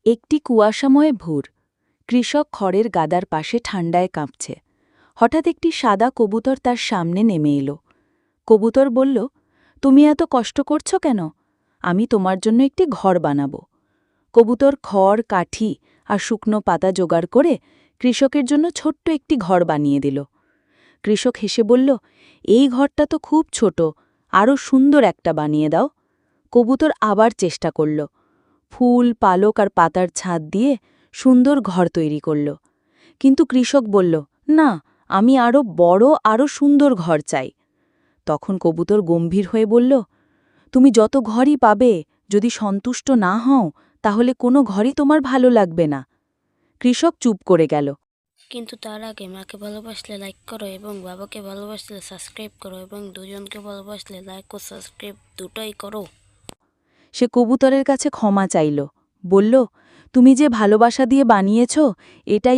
একটি কুয়াশাময় ভোর। কৃষক খড়ের গাদার পাশে ঠান্ডায় কাঁপছে। হঠাৎ একটি সাদা কবুতর তার সামনে নেমে এলো। কবুতর বলল, তুমি এত কষ্ট করছো কেন? আমি তোমার জন্য একটি ঘর বানাব। কবুতর খড়, কাঠি আর শুকনো পাতা জোগাড় করে কৃষকের জন্য ছোট্ট একটি ঘর বানিয়ে দিল। কৃষক হেসে বলল, এই ঘরটা তো খুব ছোট, আরও সুন্দর একটা বানিয়ে দাও। কবুতর আবার চেষ্টা করল। ফুল, পালক আর পাতার ছাদ দিয়ে সুন্দর ঘর তৈরি করল। কিন্তু কৃষক বলল, না, আমি আরও বড়, আরও সুন্দর ঘর চাই। তখন কবুতর গম্ভীর হয়ে বলল, তুমি যত ঘরই পাবে, যদি সন্তুষ্ট না হও তাহলে কোনো ঘরই তোমার ভালো লাগবে না। কৃষক চুপ করে গেল। কিন্তু তার আগে মাকে ভালোবাসলে লাইক করো এবং বাবাকে ভালোবাসলে সাবস্ক্রাইব করো এবং দুজনকে ভালোবাসলে লাইক ও সাবস্ক্রাইব দুটোই করো। সে কবুতরের কাছে ক্ষমা চাইল, বলল, তুমি যে ভালোবাসা দিয়ে বানিয়েছ, এটাই